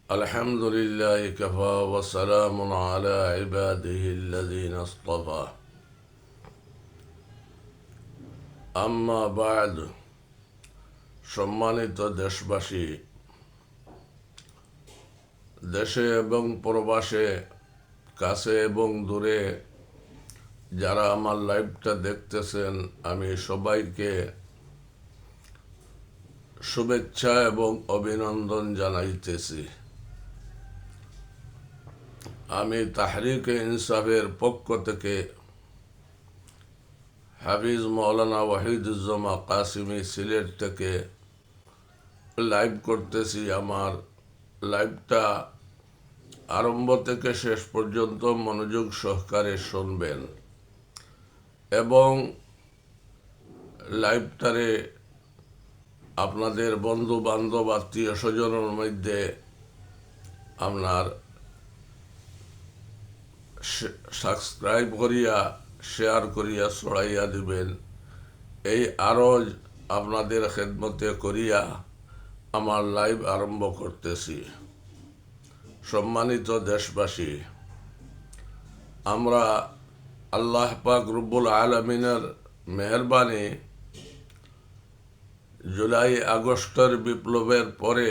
الحمد لله كفى وسلام على عباده الذين اصطفى أما بعد সম্মানিত দেশবাসী, দেশে এবং প্রবাসে, কাছে এবং দূরে যারা আমার লাইভটা দেখতেছেন, আমি সবাইকে শুভেচ্ছা এবং অভিনন্দন জানাইতেছি। আমি তাহরিকে ইনসাফের পক্ষ থেকে হাফিজ মৌলানা ওয়াহিদুজ্জামান কাসিমি সিলেট থেকে লাইভ করতেছি। আমার লাইভটা আরম্ভ থেকে শেষ পর্যন্ত মনোযোগ সহকারে শুনবেন এবং লাইভটারে আপনাদের বন্ধু বান্ধব আত্মীয় স্বজনের মধ্যে আপনার সাবস্ক্রাইব করিয়া শেয়ার করিয়া ছড়াইয়া দিবেন। এই আরজ আপনাদের খেদমতে করিয়া আমার লাইভ আরম্ভ করতেছি। সম্মানিত দেশবাসী, আমরা আল্লাহ পাক রব্বুল আলামিনের মেহেরবানি জুলাই আগস্টের বিপ্লবের পরে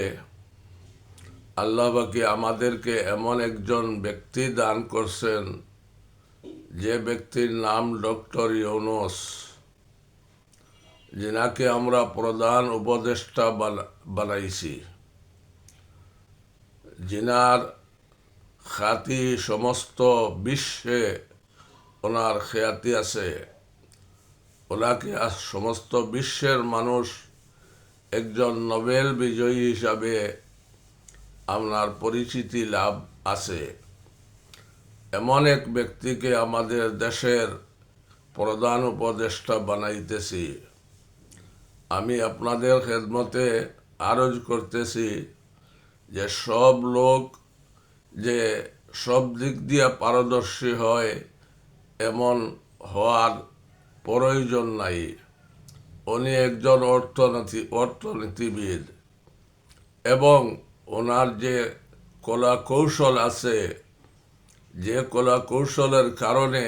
আল্লাহ পাকি আমাদেরকে এমন একজন ব্যক্তি দান করছেন, যে ব্যক্তির নাম ডক্টর ইউনূস, যিনাকে আমরা প্রধান উপদেষ্টা বানাইছি, যিনার খ্যাতি সমস্ত বিশ্বে ওনার খ্যাতি আছে। ওনাকে সমস্ত বিশ্বের মানুষ একজন নোবেল বিজয়ী হিসাবে আপনার পরিচিতি লাভ আছে। এমন এক ব্যক্তিকে আমাদের দেশের প্রধান উপদেষ্টা বানাইতেছি। আমি আপনাদের খেদমতে আরজ করতেছি যে সব লোক যে সব দিক দিয়ে পারদর্শী হয় এমন হওয়ার প্রয়োজন নাই। উনি একজন অর্থনীতিবিদ এবং ওনার যে কলা কৌশল আছে, যে কলা কৌশলের কারণে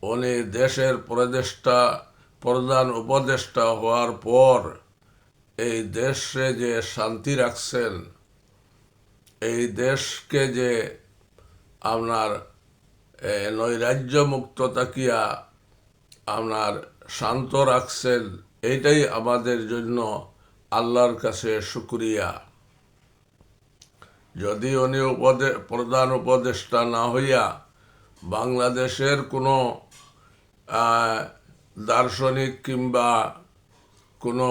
উনি দেশের প্রধান উপদেষ্টা হওয়ার পর এই দেশে যে শান্তি রাখছেন, এই দেশকে যে আপনার নৈরাজ্য মুক্ত থাকিয়া আপনার শান্ত রাখছেন, এইটাই আমাদের জন্য আল্লাহর কাছে শুকরিয়া। যদি উনি প্রধান উপদেষ্টা না হইয়া বাংলাদেশের কোনো দার্শনিক কিংবা কোনো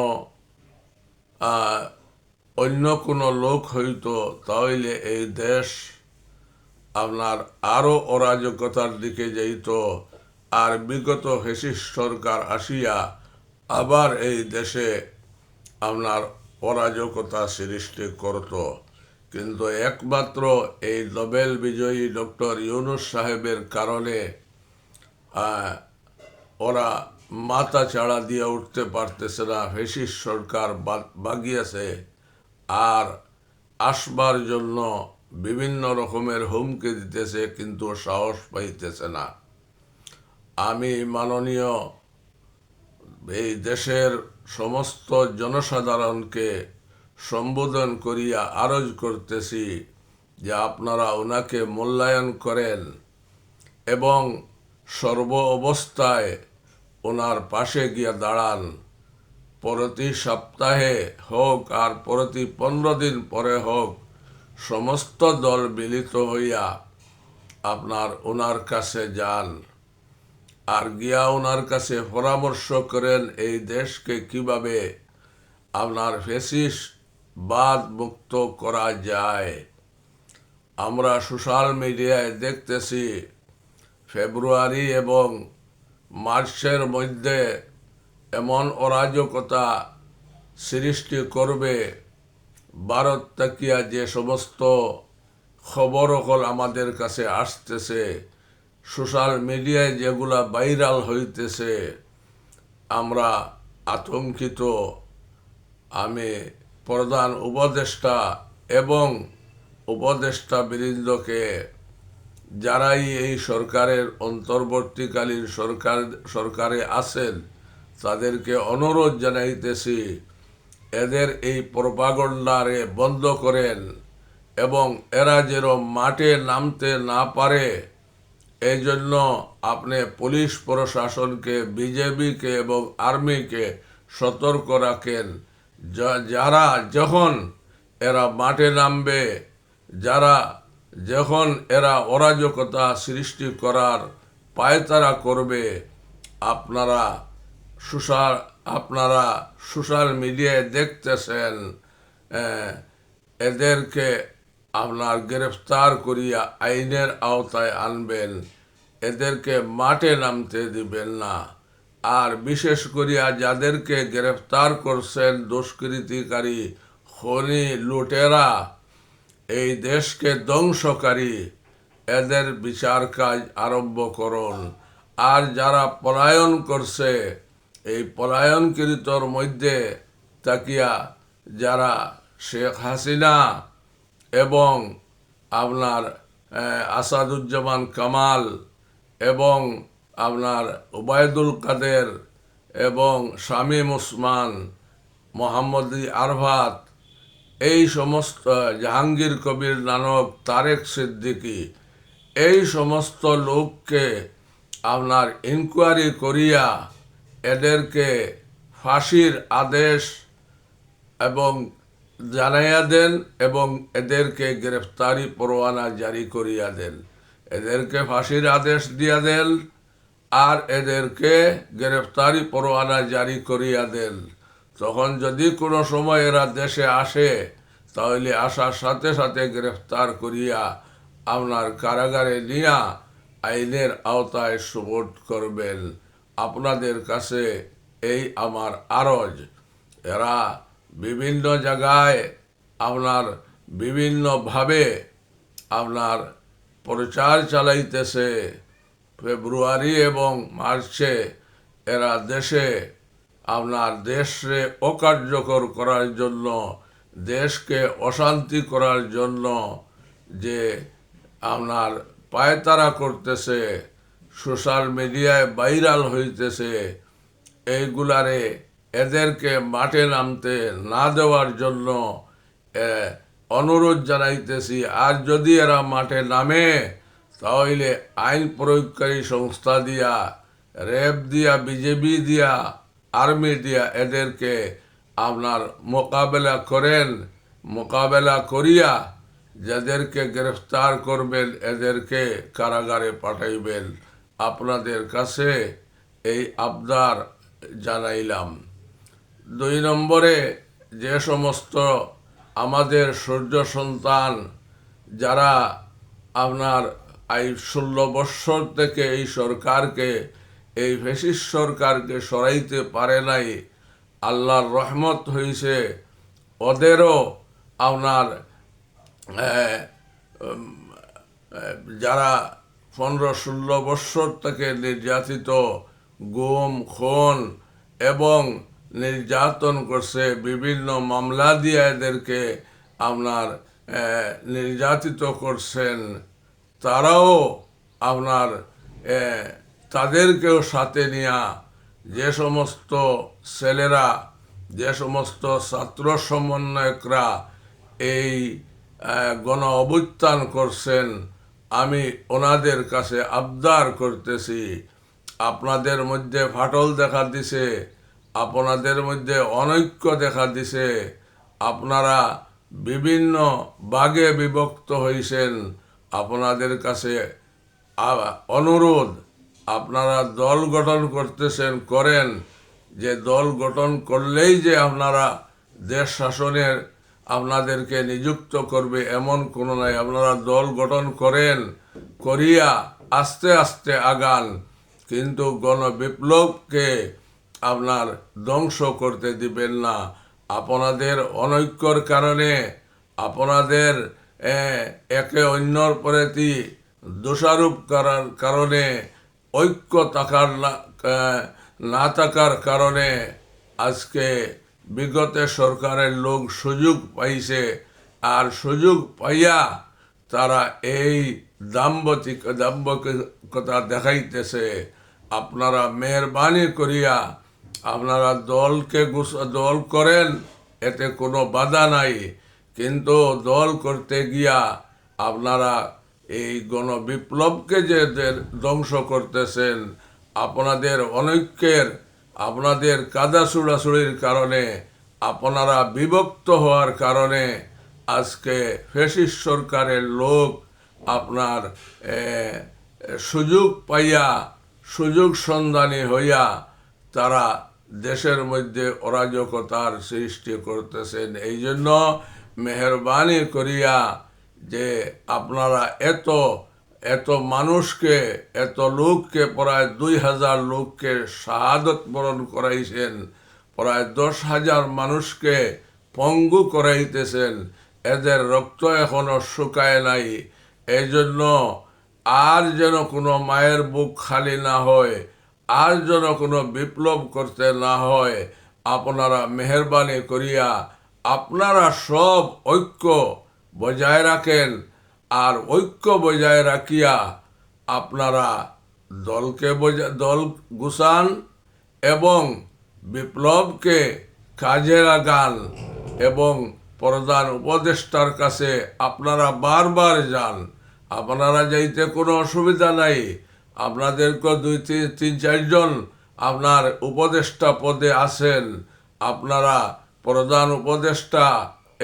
অন্য কোনো লোক হইতো, তাহলে এই দেশ আপনার আরো অরাজকতার দিকে যাইত। আর বিগত ফ্যাসিস্ট সরকার আসিয়া আবার এই দেশে আপনার অরাজকতা সৃষ্টি করত। কিন্তু একমাত্র এই নোবেল বিজয়ী ডক্টর ইউনূস সাহেবের কারণে ওরা মাথা চাড়া দিয়ে উঠতে পারতেছে না। ফ্যাসিস্ট সরকার বাগিয়েছে আর আসবার জন্য বিভিন্ন রকমের হুমকি দিতেছে, কিন্তু সাহস পাইতেছে না। আমি মাননীয় এই দেশের সমস্ত জনসাধারণকে সম্বোধন করিয়া আরজ করতেছি যে আপনারা ওনাকে মূল্যায়ন করেন এবং সর্ব অবস্থায় ওনার পাশে গিয়ে দাঁড়ান। প্রতি সপ্তাহে হোক আর প্রতি 15 দিন পরে হোক, সমস্ত দল মিলিত হইয়া আপনার ওনার কাছে যান আর গিয়া ওনার কাছে পরামর্শ করেন এই দেশকে কিভাবে আপনার ফ্যাসিস্টবাদ মুক্ত করা যায়। আমরা সোশ্যাল মিডিয়ায় দেখতেছি ফেব্রুয়ারি এবং মার্চের মধ্যে এমন অরাজকতা সৃষ্টি করবে। ভারত তাকিয়া যে সমস্ত খবর আমাদের কাছে আসতেছে, সোশ্যাল মিডিয়ায় যেগুলা ভাইরাল হইতেছে, আমরা আতঙ্কিত। আমি প্রধান উপদেষ্টা এবং উপদেষ্টা বৃন্দকে, যারাই এই সরকারের অন্তর্বর্তীকালীন সরকারে আছেন, তাদেরকে অনুরোধ জানাইতেছি, এদের এই প্রপাগন্ডারে বন্ধ করেন এবং এরা যেন মাঠে নামতে না পারে এই জন্য আপনি পুলিশ প্রশাসনকে, বিজেপিকে এবং আর্মিকে সতর্ক রাখেন। যারা যখন এরা মাঠে নামবে, যখন এরা অরাজকতা সৃষ্টি করার পায়তারা করবে, আপনারা সোশ্যাল মিডিয়ায় দেখতেছেন, এদেরকে আপনার গ্রেফতার করিয়া আইনের আওতায় আনবেন, এদেরকে মাঠে নামতে দিবেন না। আর বিশেষ করিয়া যাদেরকে গ্রেফতার করছেন দুষ্কৃতিকারী, খনি, লুটেরা, এই দেশকে ধ্বংসকারী, এদের বিচার কাজ আরম্ভ করুন। আর যারা পলায়ন করছে, এই পলায়নকৃতর মধ্যে তাকিয়া যারা শেখ হাসিনা এবং আপনার আসাদুজ্জামান কামাল এবং আপনার ওবায়দুল কাদের এবং শামীম ওসমান, মোহাম্মদ আরফাত, এই সমস্ত জাহাঙ্গীর কবির নানক, তারেক সিদ্দিকী, এই সমস্ত লোককে আপনার ইনকোয়ারি করিয়া এদেরকে ফাঁসির আদেশ এবং জানাইয়া দেন এবং এদেরকে গ্রেফতারি পরোয়ানা জারি করিয়া দেন। এদেরকে ফাঁসির আদেশ দিয়া দেন আর এদেরকে গ্রেফতারি পরোয়ানা জারি করিয়া দেন। তখন যদি কোনো সময় এরা দেশে আসে, তাহলে আসার সাথে সাথে গ্রেফতার করিয়া আপনার কারাগারে নিয়া আইনের আওতায় সুপোর্ট করবেন। আপনাদের কাছে এই আমার আরজ। এরা বিভিন্ন জায়গায় আপনার বিভিন্নভাবে আপনার প্রচার চালাইতেছে। ফেব্রুয়ারি এবং মার্চে এরা দেশে অকার্যকর করার জন্য, দেশকে অশান্তি করার জন্য যে আপনার পায়তারা করতেছে, সোশ্যাল মিডিয়ায় ভাইরাল হইতেছে, এইগুলারে এদেরকে মাঠে নামতে না দেওয়ার জন্য অনুরোধ জানাইতেছি। আর যদি এরা মাঠে নামে, তাহলে আইন প্রয়োগকারী সংস্থা দিয়া, র্যাব দিয়া, বিজেপি দিয়া, আর্মি দিয়া এদেরকে আপনার মোকাবেলা করিয়া যাদেরকে গ্রেফতার করবেন, এদেরকে কারাগারে পাঠাইবেন। আপনাদের কাছে এই আবদার জানাইলাম। 2 নম্বরে, যে সমস্ত আমাদের সূর্য সন্তান যারা আপনার 16 বৎসর থেকে এই সরকারকে, এই ফ্যাসিস্ট সরকারকে সরাইতে পারে নাই, আল্লাহর রহমত হইছে, ওদেরও আপনার যারা 15-16 বৎসর থেকে নির্যাতিত, গুম, খুন এবং নির্যাতন করছে, বিভিন্ন মামলা দিয়ে এদেরকে আপনার নির্যাতিত করছেন, তারাও আপনার তাদেরকেও সাথে নিয়া যে সমস্ত ছেলেরা, যে সমস্ত ছাত্র সমন্বয়করা এই গণ অভ্যুত্থান করছেন, আমি ওনাদের কাছে আবদার করতেছি, আপনাদের মধ্যে ফাটল দেখা দিছে, আপনাদের মধ্যে অনৈক্য দেখা দিছে, আপনারা বিভিন্ন ভাগে বিভক্ত হয়েছেন। আপনাদের কাছে অনুরোধ, আপনারা দল গঠন করতেছেন, করেন। যে দল গঠন করলেই যে আপনারা দেশ শাসনের আপনাদেরকে নিযুক্ত করবে এমন কোনো নাই। আপনারা দল গঠন করেন, করিয়া আস্তে আস্তে আগান, কিন্তু গণবিপ্লবকে আপনার ধ্বংস করতে দিবেন না। আপনাদের অনৈক্যর কারণে, আপনাদের একে অন্যর প্রতি দোষারোপ করার কারণে, ঐক্য না থাকার কারণে আজকে বিগত সরকারের লোক সুযোগ পাইছে আর সুযোগ পাইয়া তারা এই দাম্ভিকতা দেখাইতেছে। আপনারা মেহরবানি করিয়া আপনারা দল করেন, এতে কোনো বাধা নাই, কিন্তু দল করতে গিয়া আপনারা এই গণবিপ্লবকে যে ধ্বংস করতেছেন, আপনাদের অনৈক্যের, আপনাদের কাদা ছুড়াছুড়ির কারণে, আপনারা বিভক্ত হওয়ার কারণে আজকে ফ্যাসিস্ট সরকারের লোক আপনার সুযোগ পাইয়া, সুযোগ সন্ধানী হইয়া তারা দেশের মধ্যে অরাজকতার সৃষ্টি করতেছেন। এই জন্য মেহরবানি করিয়া যে আপনারা এত মানুষকে, এত লোককে, প্রায় 2000 লোককে শাহাদত বরণ করাইছেন, প্রায় 10,000 মানুষকে পঙ্গু করাইতেছেন, এদের রক্ত এখনো শুকায় নাই। এই জন্য আর যেন কোনো মায়ের বুক খালি না হয়, আর যেন কোনো বিপ্লব করতে না হয়, আপনারা মেহরবানি করিয়া আপনারা সব ঐক্য বজায় রাখেন। আর ঐক্য বজায় রাখিয়া আপনারা দল গুছান এবং বিপ্লবকে কাজে লাগান, এবং প্রধান উপদেষ্টার কাছে আপনারা বারবার যান। আপনারা যাইতে কোনো অসুবিধা নাই, আপনাদেরকে 2-3-4 জন আপনার উপদেষ্টা পদে আছেন। আপনারা প্রধান উপদেষ্টা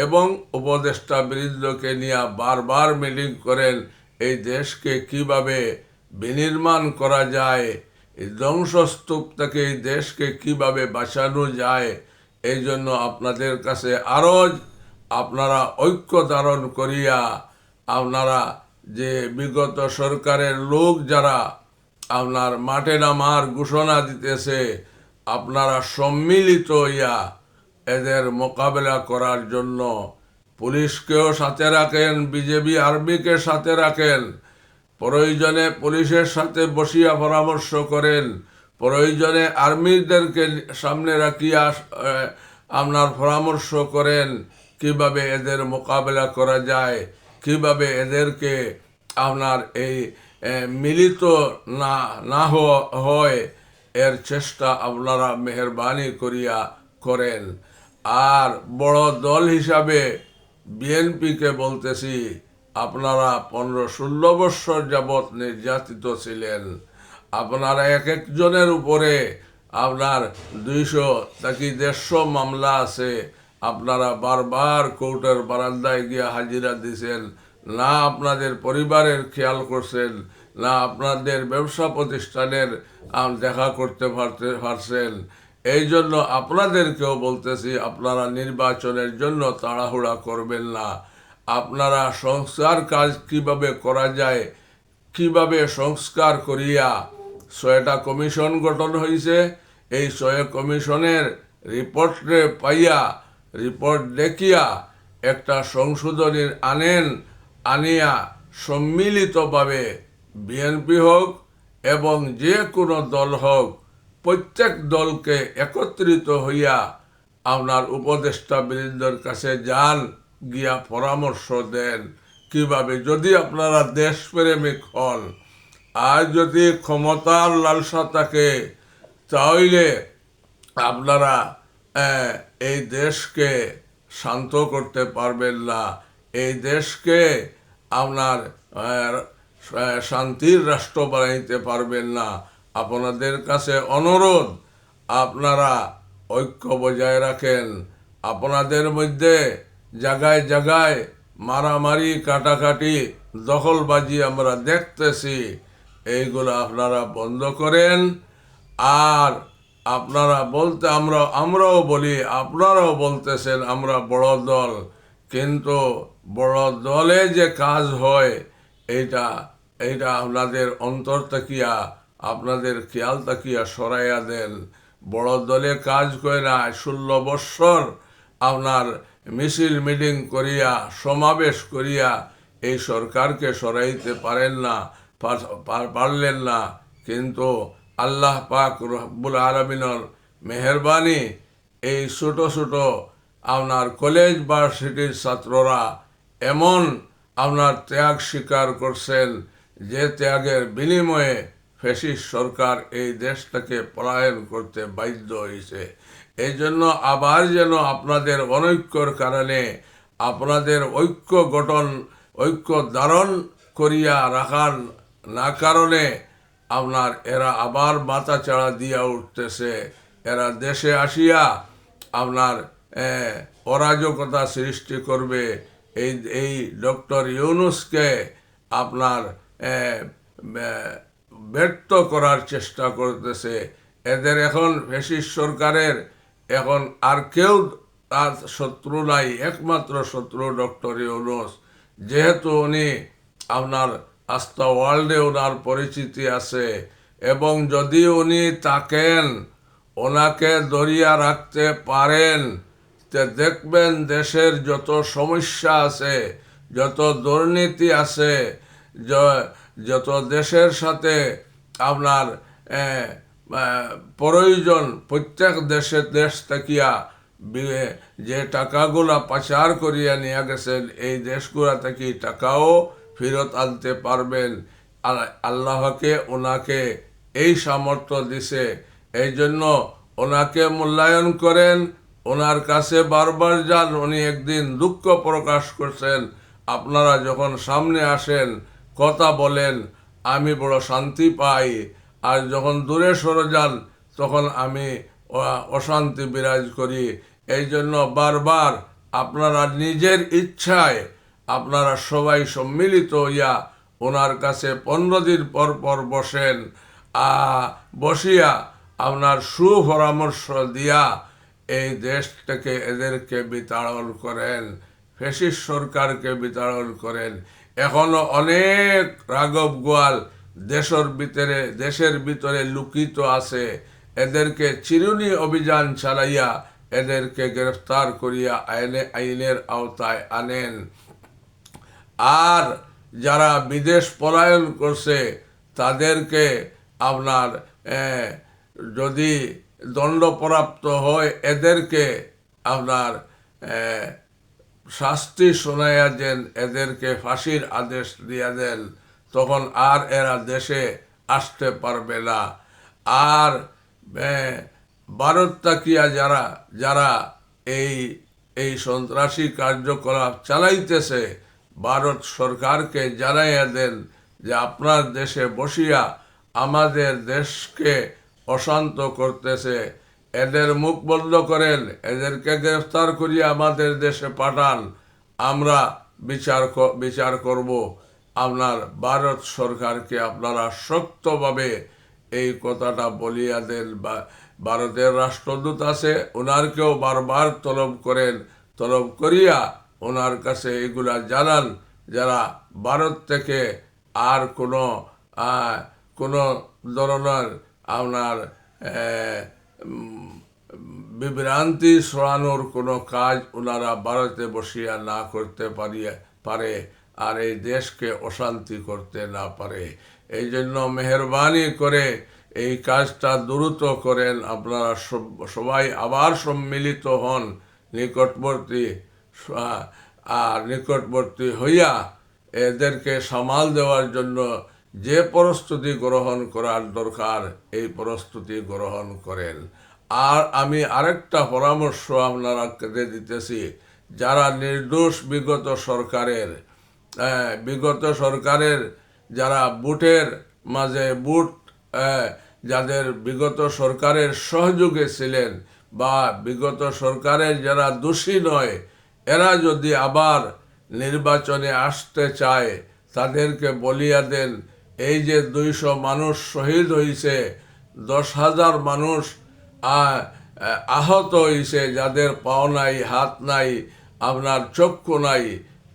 এবং উপদেষ্টা বৃন্দকে নিয়ে বারবার মিটিং করেন, এই দেশকে কিভাবে বিনির্মাণ করা যায়, এই ধ্বংসস্তূপ থেকে এই দেশকে কিভাবে বাঁচানো যায়। এই জন্য আপনাদের কাছে আরজ, আপনারা ঐক্য ধারণ করিয়া আপনারা যে বিগত সরকারের লোক যারা আপনার মাঠে নামার ঘোষণা দিতেছে, আপনারা সম্মিলিত হইয়া এদের মোকাবেলা করার জন্য পুলিশকেও সাথে রাখেন, বিজেপি আর্মিকে সাথে রাখেন, প্রয়োজনে পুলিশের সাথে বসিয়া পরামর্শ করেন, প্রয়োজনে আর্মিদেরকে সামনে রাখিয়া আপনার পরামর্শ করেন কিভাবে এদের মোকাবেলা করা যায়, কিভাবে এদেরকে আপনার এই মিলিত না হয় এর চেষ্টা আপনারা মেহরবানি করিয়া করেন। আর বড় দল হিসাবে বিএনপিকে বলতেছি, আপনারা 15-16 বৎসর যাবৎ নির্যাতিত ছিলেন। আপনারা এক একজনের উপরে আপনার 200-150 মামলা আছে। আপনারা বারবার কোর্টের বারান্দায় গিয়া হাজিরা দিছেন, না আপনাদের পরিবারের খেয়াল করছেন, না আপনাদের ব্যবসা প্রতিষ্ঠানের দেখা করতে পারছেন। এই জন্য আপনাদেরকেও বলতেছি, আপনারা নির্বাচনের জন্য তাড়াহুড়া করবেন না। আপনারা সংস্কার কাজ কিভাবে করা যায়, কিভাবে সংস্কার করিয়া 6টা কমিশন গঠন হয়েছে, এই 6 কমিশনের রিপোর্টে পাইয়া, রিপোর্ট দেখিয়া একটা সংশোধনী আনিয়া সম্মিলিতভাবে বিএনপি হোক এবং যে কোনো দল হোক, প্রত্যেক দলকে একত্রিত হইয়া আপনার উপদেষ্টা বৃন্দর কাছে যান, গিয়া পরামর্শ দেন কিভাবে, যদি আপনারা দেশপ্রেমিক হন, আর যদি ক্ষমতার লালসা থাকে, তাহলে আপনারা এই দেশকে শান্ত করতে পারবেন না, এই দেশকে আপনার শান্তির রাষ্ট্র বানাইতে পারবেন না। আপনাদের কাছে অনুরোধ, আপনারা ঐক্য বজায় রাখেন। আপনাদের মধ্যে জায়গায় জায়গায় মারামারি, কাটাকাটি, দখলবাজি আমরা দেখতেছি, এইগুলো আপনারা বন্ধ করেন। আর আপনারা বলতে, আমরাও বলি, আপনারাও বলতেছেন আমরা বড় দল, কিন্তু বড় দলে যে কাজ হয় এইটা আপনাদের অন্তর তাকিয়া, আপনাদের খেয়াল তাকিয়া সরাইয়া দেন। বড় দলে কাজ করে না। 16 বৎসর আপনার মিছিল মিটিং করিয়া, সমাবেশ করিয়া এই সরকারকে সরাইতে পারলেন না, কিন্তু আল্লাহ পাক রব্বুল আলামিনের মেহরবানি, এই ছোট ছোট আপনার কলেজ ভার্সিটির ছাত্ররা এমন আপনার ত্যাগ স্বীকার করছেন যে ত্যাগের বিনিময়ে ফ্যাসিস্ট সরকার এই দেশটাকে পলায়ন করতে বাধ্য হয়েছে। এই জন্য আবার যেন আপনাদের অনৈক্যর কারণে আপনাদের ঐক্য ধারণ করিয়া রাখার না কারণে আপনার এরা আবার মাথা চাড়া দিয়া উঠতেছে। এরা দেশে আসিয়া আপনার অরাজকতা সৃষ্টি করবে। এই ডক্টর ইউনূসকে আপনার ব্যর্থ করার চেষ্টা করতেছে। এদের এখন ফ্যাসিস্ট সরকারের এখন আর কেউ তার শত্রু নাই, একমাত্র শত্রু ডক্টর ইউনূস। যেহেতু উনি আপনার আস্থা ওয়ার্ল্ডে ওনার পরিচিতি আছে, এবং যদি উনি থাকেন ওনাকে ধরিয়া রাখতে পারেন, তে দেখবেন দেশের যত সমস্যা আছে, যত দুর্নীতি আছে, যত দেশের সাথে আপনার প্রয়োজন, প্রত্যেক দেশ থাকিয়া যে টাকাগুলা পাচার করিয়া নিয়ে গেছেন এই দেশগুলা থেকে টাকাও ফেরত আনতে পারবেন। আল্লাহকে ওনাকে এই সামর্থ্য দিছে। এই জন্য ওনাকে মূল্যায়ন করেন, ওনার কাছে বারবার যান। উনি একদিন দুঃখ প্রকাশ করছেন, আপনারা যখন সামনে আসেন কথা বলেন আমি বড় শান্তি পাই, আর যখন দূরে সরে যান তখন আমি অশান্তি বিরাজ করি। এই জন্য বারবার আপনারা নিজের ইচ্ছায় আপনারা সবাই সম্মিলিত হইয়া ওনার কাছে 15 দিন পর পর বসেন, বসিয়া আপনার সুপরামর্শ দিয়া এই দেশ থেকে এদেরকে বিতাড়ন করেন, ফ্যাসিস্ট সরকারকে বিতাড়ন করেন। এখনো অনেক রাঘব বোয়াল দেশের ভিতরে লুকিত আছে। এদেরকে চিরুনি অভিযান চালাইয়া এদেরকে গ্রেফতার করিয়া আইনের আওতায় আনেন। আর যারা বিদেশ পলায়ন করছে তাদেরকে আপনার যদি দণ্ডপ্রাপ্ত হয় এদেরকে আপনার শাস্তি শোনাইয়া দেন, এদেরকে ফাঁসির আদেশ দিয়া দেন, তখন আর এরা দেশে আসতে পারবে না। আর ভারত তাকিয়া যারা এই সন্ত্রাসী কার্যকলাপ চালাইতেছে, ভারত সরকারকে জানাইয়া দেন যে আপনার দেশে বসিয়া আমাদের দেশকে অশান্ত করতেছে, এদের মুখ বন্ধ করেন, এদেরকে গ্রেফতার করিয়া আমাদের দেশে পাঠান, আমরা বিচার করব। আপনার ভারত সরকারকে আপনারা শক্তভাবে এই কথাটা বলিয়া দেন। ভারতের রাষ্ট্রদূত আছে, ওনারকেও বারবার তলব করিয়া ওনার কাছে এগুলা জানান, যারা ভারত থেকে আর কোনো ধরনের আপনার বিভ্রান্তি ছড়ানোর কোনো কাজ ওনারা ভারতে বসিয়া না করতে পারে, আর এই দেশকে অশান্তি করতে না পারে। এই জন্য মেহরবানি করে এই কাজটা দ্রুত করেন। আপনারা সবাই আবার সম্মিলিত হন নিকটবর্তী হইয়া এদেরকে সামাল দেওয়ার জন্য যে প্রস্তুতি গ্রহণ করার দরকার এই প্রস্তুতি গ্রহণ করেন। আর আমি আরেকটা পরামর্শ আপনারা দিতেছি, যারা নির্দোষ বিগত সরকারের যারা বুটের মাঝে যাদের বিগত সরকারের সহযোগে ছিলেন, বা বিগত সরকারের যারা দোষী নয়, এরা যদি আবার নির্বাচনে আসতে চায় তাদেরকে বলিয়া দেন, এই যে 200 মানুষ শহীদ হয়েছে, 10,000 মানুষ আহত হয়েছে, যাদের পাও নাই, হাত নাই, আপনার চক্ষু নাই,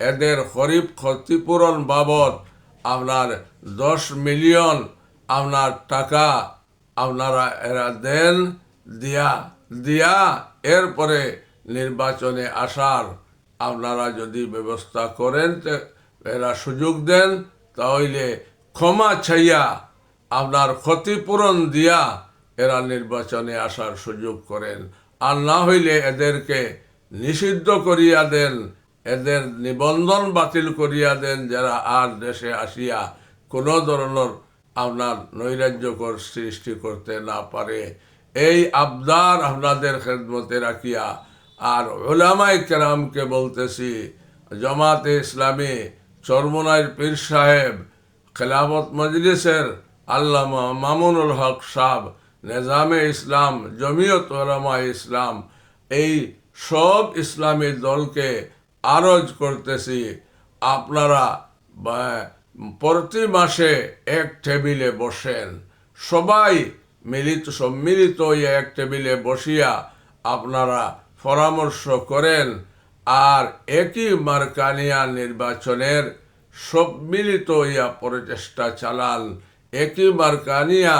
এদের গরিব ক্ষতিপূরণ বাবদ আপনার 10 মিলিয়ন আপনার টাকা আপনারা এরা দেন, দিয়া এরপরে নির্বাচনে আসার আপনারা যদি ব্যবস্থা করেন, এরা সুযোগ দেন, তাহলে ক্ষমা চাইয়া আপনার ক্ষতিপূরণ দিয়া এরা নির্বাচনে আসার সুযোগ করেন। আর না হইলে এদেরকে নিষিদ্ধ করিয়া দেন, এদের নিবন্ধন বাতিল করিয়া দেন, যারা আর দেশে আসিয়া কোনো ধরনের আপনার নৈরাজ্যকর সৃষ্টি করতে না পারে। এই আবদার আপনাদের খেদমতে রাখিয়া আর উলামায়ে কেরামকে বলতেছি, জামাতে ইসলামী চরমোনাইর পীর সাহেব, খেলাফত মজলিসের আল্লামা মামুনুল হক সাহেব, নিজামে ইসলাম, জমিয়ত উলামায়ে ইসলাম, এই সব ইসলামী দলকে আরজ করতেছি, আপনারা প্রতি মাসে এক টেবিলে বসেন, সবাই সম্মিলিত হইয়া এক টেবিলে বসিয়া আপনারা পরামর্শ করেন, আর একই মার্কানিয়া নির্বাচনের সম্মিলিত হইয়া প্রচেষ্টা চালান, একই মার্কানিয়া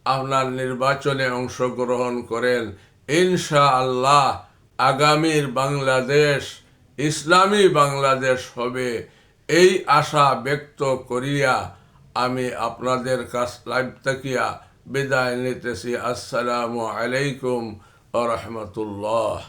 আপনার নির্বাচনে অংশগ্রহণ করেন। ইনশাআল্লাহ আগামীর বাংলাদেশ ইসলামী বাংলাদেশ হবে। এই আশা ব্যক্ত করিয়া আমি আপনাদের কাছ লাইভ থাকিয়া বিদায় নিতেছি। আসসালামু আলাইকুম ওয়া রাহমাতুল্লাহ।